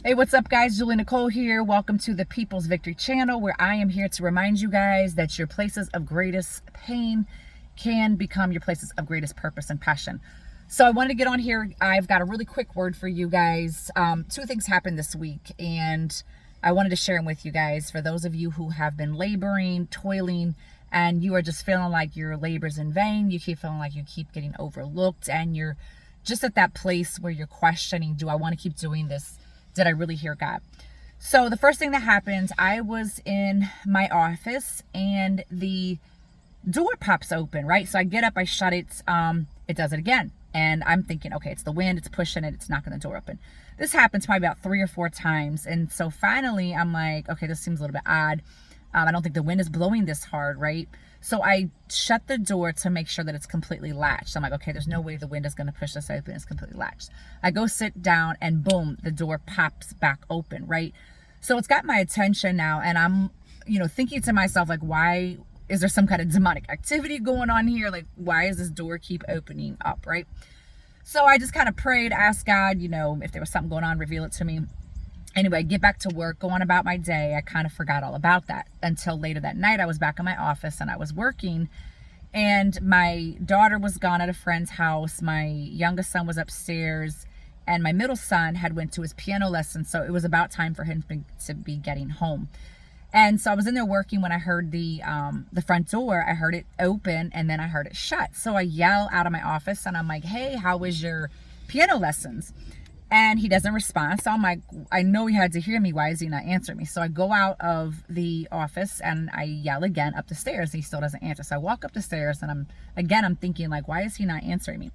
Hey, what's up, guys? Julie Nicole here. Welcome to the People's Victory channel, where I am here to remind you guys that your places of greatest pain can become your places of greatest purpose and passion. So I wanted to get on here. I've got a really quick word for you guys. Two things happened this week, and I wanted to share them with you guys. For those of you who have been laboring, toiling, and you are just feeling like your labor's in vain, you keep feeling like you keep getting overlooked, and you're just at that place where you're questioning, do I want to keep doing this? Did I really hear God? So the first thing that happened, I was in my office and the door pops open, right? So I get up, I shut it, it does it again. And I'm thinking, okay, it's the wind, it's pushing it, it's knocking the door open. This happens probably about 3 or 4 times. And so finally I'm like, okay, this seems a little bit odd. I don't think the wind is blowing this hard, right? So I shut the door to make sure that it's completely latched. I'm like, okay, there's no way the wind is going to push this open. It's completely latched. I go sit down and boom, the door pops back open, right? So it's got my attention now, and I'm, thinking to myself, like, why is there some kind of demonic activity going on here? Like, why does this door keep opening up, right? So I just kind of prayed, asked God, if there was something going on, reveal it to me. Anyway, I get back to work, go on about my day. I kind of forgot all about that until later that night. I was back in my office and I was working, and my daughter was gone at a friend's house. My youngest son was upstairs, and my middle son had went to his piano lesson. So it was about time for him to be getting home. And so I was in there working when I heard the front door. I heard it open and then I heard it shut. So I yell out of my office and I'm like, hey, how was your piano lessons? And he doesn't respond. So I'm like, I know he had to hear me. Why is he not answering me? So I go out of the office and I yell again up the stairs. He still doesn't answer. So I walk up the stairs and I'm thinking, like, why is he not answering me?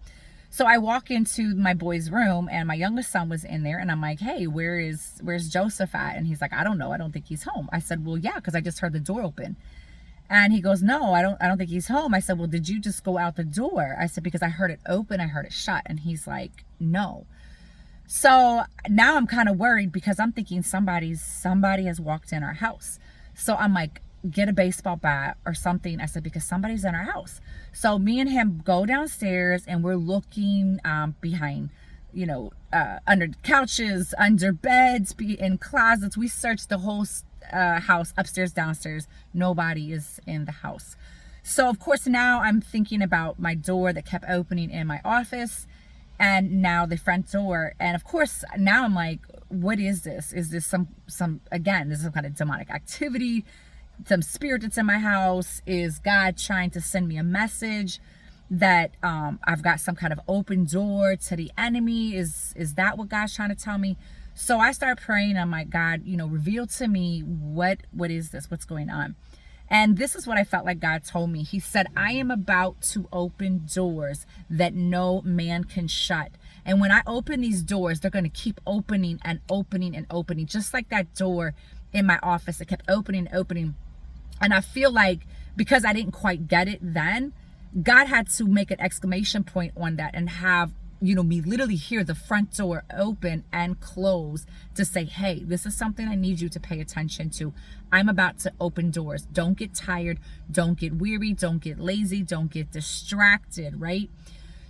So I walk into my boy's room and my youngest son was in there, and I'm like, hey, where's Joseph at? And he's like, I don't know. I don't think he's home. I said, well, yeah, because I just heard the door open. And he goes, no, I don't think he's home. I said, well, did you just go out the door? I said, because I heard it open, I heard it shut. And he's like, no. So now I'm kind of worried because I'm thinking somebody has walked in our house. So I'm like, get a baseball bat or something. I said, because somebody's in our house. So me and him go downstairs and we're looking behind, under couches, under beds, in closets. We searched the whole house, upstairs, downstairs. Nobody is in the house. So of course now I'm thinking about my door that kept opening in my office, and now the front door. And of course now I'm like, what is this? Is this some again, this is some kind of demonic activity, some spirit that's in my house? Is God trying to send me a message that I've got some kind of open door to the enemy? Is that what God's trying to tell me? So I start praying. I'm like, God, reveal to me what is this? What's going on? And this is what I felt like God told me. He said, I am about to open doors that no man can shut. And when I open these doors, they're going to keep opening and opening and opening, just like that door in my office. It kept opening and opening. And I feel like because I didn't quite get it then, God had to make an exclamation point on that and have me literally hear the front door open and close to say, hey, this is something I need you to pay attention to. I'm about to open doors. Don't get tired. Don't get weary. Don't get lazy. Don't get distracted, right?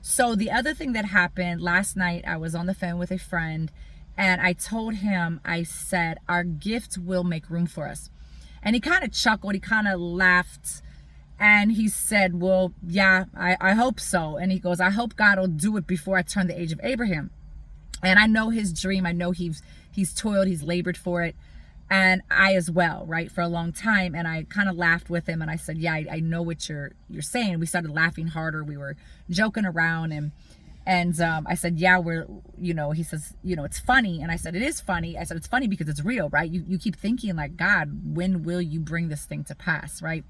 So the other thing that happened last night, I was on the phone with a friend and I told him, I said, our gift will make room for us. And he kind of chuckled. He kind of laughed. And he said, well, yeah, I hope so. And he goes, I hope God will do it before I turn the age of Abraham. And I know his dream. I know he's toiled, he's labored for it. And I as well, right, for a long time. And I kind of laughed with him. And I said, yeah, I know what you're saying. We started laughing harder. We were joking around. And I said, yeah, he says, it's funny. And I said, it is funny. I said, it's funny because it's real, right? You keep thinking like, God, when will you bring this thing to pass, right?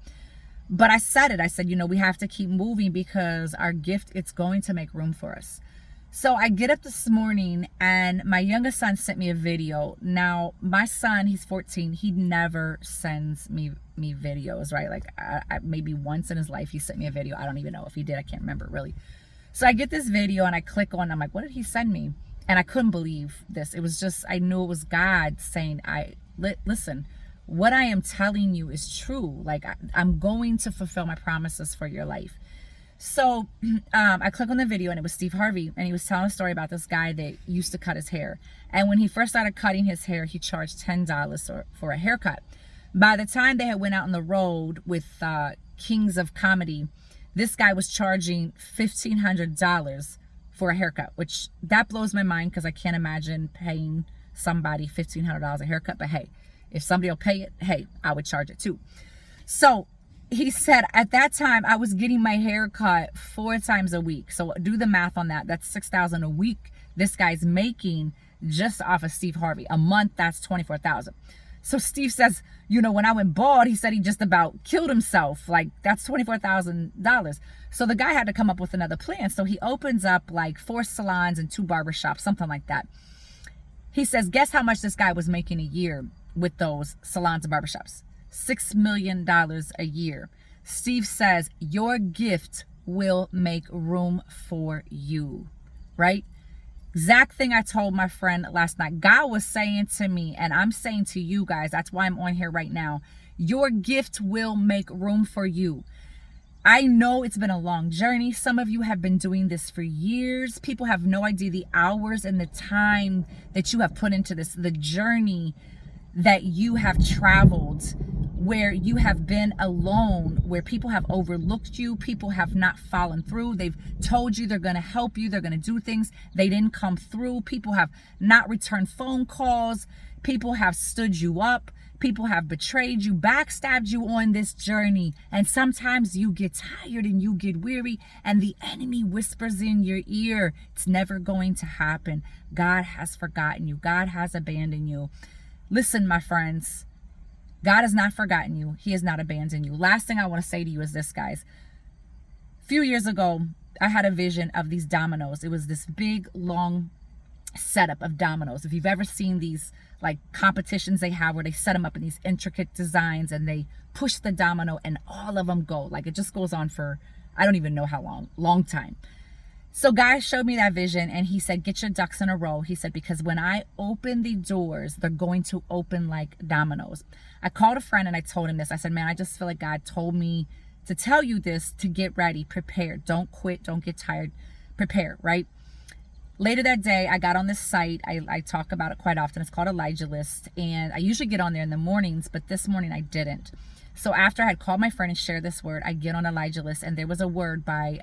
But I said, we have to keep moving because our gift, it's going to make room for us. So I get up this morning and my youngest son sent me a video. Now, my son, he's 14. He never sends me videos, right? Like maybe once in his life he sent me a video. I don't even know if he did. I can't remember really. So I get this video and I click on, I'm like, what did he send me? And I couldn't believe this. It was just, I knew it was God saying, listen, what I am telling you is true. Like I'm going to fulfill my promises for your life. So I click on the video and it was Steve Harvey, and he was telling a story about this guy that used to cut his hair. And when he first started cutting his hair, he charged $10 for a haircut. By the time they had went out on the road with Kings of Comedy, this guy was charging $1,500 for a haircut, which that blows my mind because I can't imagine paying somebody $1,500 a haircut. But hey, if somebody will pay it, hey, I would charge it too. So he said at that time I was getting my hair cut 4 times a week. So do the math on that. That's $6,000 a week this guy's making just off of Steve Harvey. A month, that's $24,000. So Steve says, you know, when I went bald, he said he just about killed himself. Like, that's $24,000. So the guy had to come up with another plan. So he opens up like 4 salons and 2 barbershops, something like that. He says, guess how much this guy was making a year with those salons and barbershops? $6 million a year. Steve says, your gift will make room for you, right? Exact thing I told my friend last night. God was saying to me, and I'm saying to you guys, that's why I'm on here right now. Your gift will make room for you. I know it's been a long journey. Some of you have been doing this for years. People have no idea the hours and the time that you have put into this, the journey that you have traveled, where you have been alone, where people have overlooked you, people have not fallen through. They've told you they're going to help you, they're going to do things, they didn't come through. People have not returned phone calls, people have stood you up, people have betrayed you, backstabbed you on this journey. And sometimes you get tired and you get weary, and the enemy whispers in your ear, it's never going to happen. God has forgotten you, God has abandoned you. Listen, my friends, God has not forgotten you. He has not abandoned you. Last thing I want to say to you is this, guys. A few years ago, I had a vision of these dominoes. It was this big, long setup of dominoes. If you've ever seen these like competitions they have where they set them up in these intricate designs and they push the domino and all of them go. Like, it just goes on for, I don't even know how long time. So God showed me that vision and he said, get your ducks in a row. He said, because when I open the doors, they're going to open like dominoes. I called a friend and I told him this. I said, man, I just feel like God told me to tell you this, to get ready, prepare. Don't quit. Don't get tired. Prepare, right? Later that day, I got on this site. I talk about it quite often. It's called Elijah List. And I usually get on there in the mornings, but this morning I didn't. So after I had called my friend and shared this word, I get on Elijah List, and there was a word by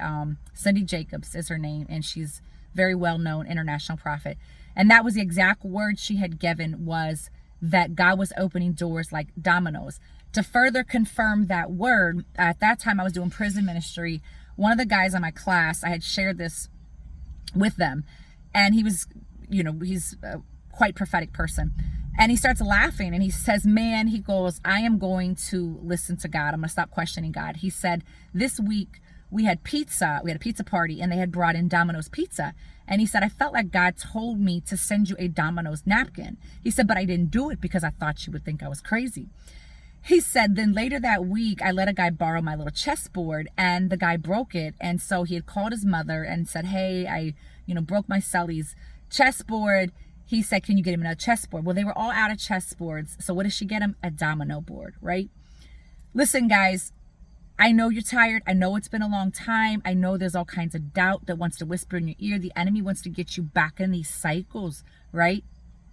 Cindy Jacobs is her name, and she's very well-known international prophet. And that was the exact word she had given, was that God was opening doors like dominoes. To further confirm that word, at that time I was doing prison ministry. One of the guys in my class, I had shared this with them, and he was, you know, he's a quite prophetic person. And he starts laughing and he says, man, he goes, I am going to listen to God. I'm going to stop questioning God. He said, this week we had pizza. We had a pizza party and they had brought in Domino's pizza. And he said, I felt like God told me to send you a Domino's napkin. He said, but I didn't do it because I thought you would think I was crazy. He said, then later that week, I let a guy borrow my little chessboard and the guy broke it. And so he had called his mother and said, hey, I broke my Sully's chessboard. He said, can you get him another chessboard? Well, they were all out of chessboards. So what did she get him? A domino board, right? Listen, guys, I know you're tired. I know it's been a long time. I know there's all kinds of doubt that wants to whisper in your ear. The enemy wants to get you back in these cycles, right?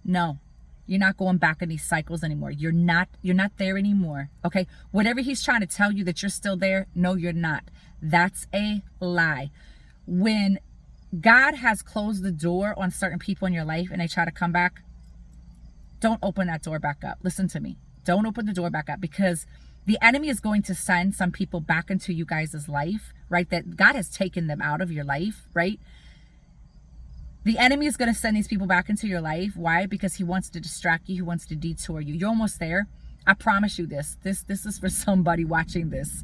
No, you're not going back in these cycles anymore. You're not there anymore, okay? Whatever he's trying to tell you that you're still there, no, you're not. That's a lie. When God has closed the door on certain people in your life and they try to come back, don't open that door back up. Listen to me. Don't open the door back up, because the enemy is going to send some people back into you guys' life, right? That God has taken them out of your life, right? The enemy is going to send these people back into your life. Why? Because he wants to distract you. He wants to detour you. You're almost there. I promise you this. This is for somebody watching this.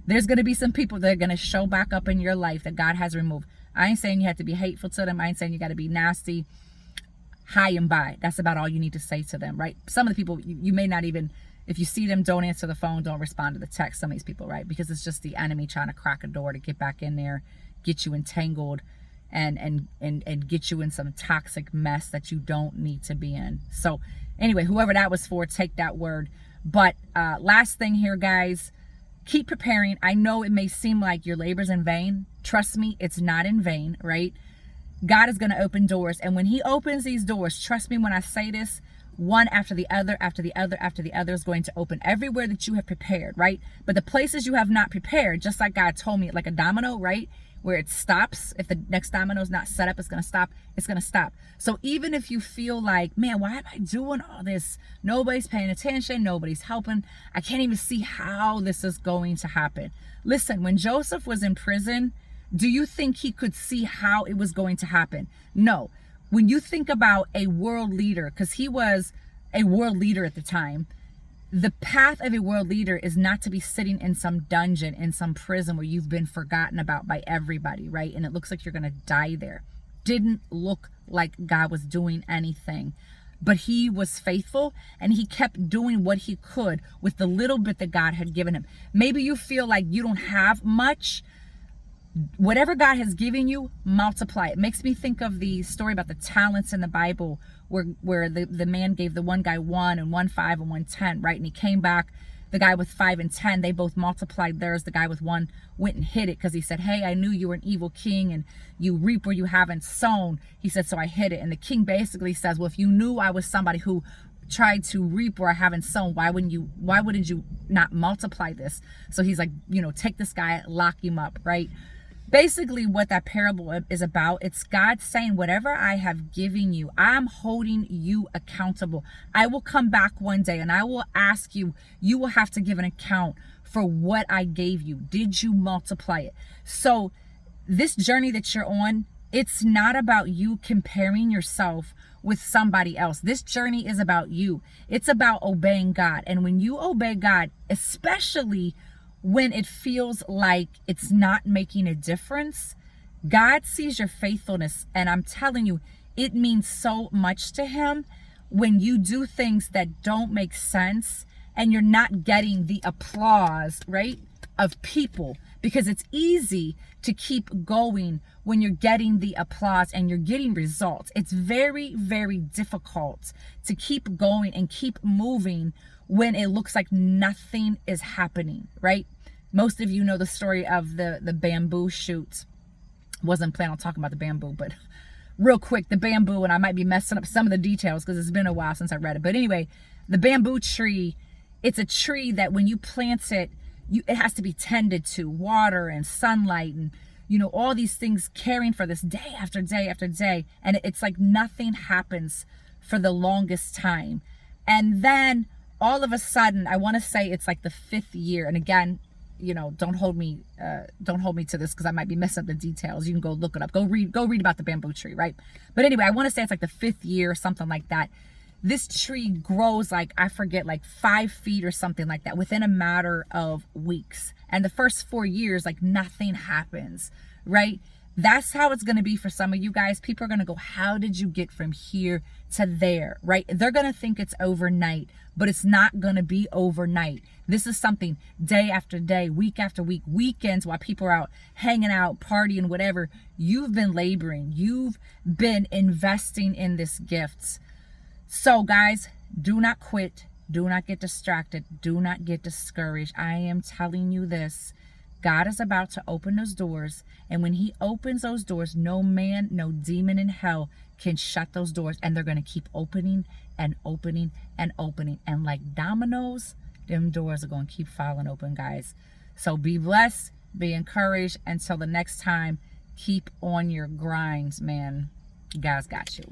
There's going to be some people that are going to show back up in your life that God has removed. I ain't saying you have to be hateful to them. I ain't saying you got to be nasty. Hi and bye. That's about all you need to say to them, right? Some of the people, you may not even, if you see them, don't answer the phone, don't respond to the text, some of these people, right? Because it's just the enemy trying to crack a door to get back in there, get you entangled, and get you in some toxic mess that you don't need to be in. So anyway, whoever that was for, take that word. But last thing here, guys, Keep preparing. I know it may seem like your labor's in vain. Trust me, it's not in vain, right? God is going to open doors. And when he opens these doors, trust me when I say this, one after the other, after the other, after the other is going to open everywhere that you have prepared, right? But the places you have not prepared, just like God told me, like a domino, right? Where it stops. If the next domino is not set up, it's going to stop. It's going to stop. So even if you feel like, man, why am I doing all this? Nobody's paying attention. Nobody's helping. I can't even see how this is going to happen. Listen, when Joseph was in prison, do you think he could see how it was going to happen? No. When you think about a world leader, because he was a world leader at the time, the path of a world leader is not to be sitting in some dungeon, in some prison where you've been forgotten about by everybody, right? And it looks like you're going to die there. Didn't look like God was doing anything. But he was faithful and he kept doing what he could with the little bit that God had given him. Maybe you feel like you don't have much. Whatever God has given you, multiply it. Makes me think of the story about the talents in the Bible where the man gave the one guy 1 and 1 5 and 1 10, right? And he came back, the guy with 5 and 10, they both multiplied theirs. The guy with 1 went and hid it because he said, hey, I knew you were an evil king and you reap where you haven't sown. He said, so I hid it. And the king basically says, well, if you knew I was somebody who tried to reap where I haven't sown, why wouldn't you not multiply this? So he's like, take this guy, lock him up, right? Basically what that parable is about, it's God saying, whatever I have given you, I'm holding you accountable. I will come back one day and I will ask you, you will have to give an account for what I gave you. Did you multiply it? So this journey that you're on, it's not about you comparing yourself with somebody else. This journey is about you. It's about obeying God. And when you obey God, especially when it feels like it's not making a difference, God sees your faithfulness. And I'm telling you, it means so much to him when you do things that don't make sense and you're not getting the applause, right, of people. Because it's easy to keep going when you're getting the applause and you're getting results. It's very, very difficult to keep going and keep moving when it looks like nothing is happening, right? Most of you know the story of the bamboo shoots. Wasn't planning on talking about the bamboo, but real quick, the bamboo, and I might be messing up some of the details because it's been a while since I read it. But anyway, the bamboo tree, it's a tree that when you plant it, it has to be tended to, water and sunlight and, all these things, caring for this day after day after day. And it's like nothing happens for the longest time. And then all of a sudden, I want to say it's like the 5th year. And again, don't hold me to this because I might be messing up the details. You can go look it up. Go read about the bamboo tree, right? But anyway, I want to say it's like the 5th year or something like that. This tree grows like, I forget, like 5 feet or something like that within a matter of weeks. And the first 4 years, like nothing happens, right? That's how it's going to be for some of you guys. People are going to go, how did you get from here to there, right? They're going to think it's overnight, but it's not going to be overnight. This is something day after day, week after week, weekends while people are out hanging out, partying, whatever. You've been laboring. You've been investing in this gift. So guys, do not quit. Do not get distracted. Do not get discouraged. I am telling you this. God is about to open those doors. And when he opens those doors, no man, no demon in hell can shut those doors. And they're going to keep opening and opening and opening. And like dominoes, them doors are going to keep falling open, guys. So be blessed, be encouraged. Until the next time, keep on your grinds, man. God's got you.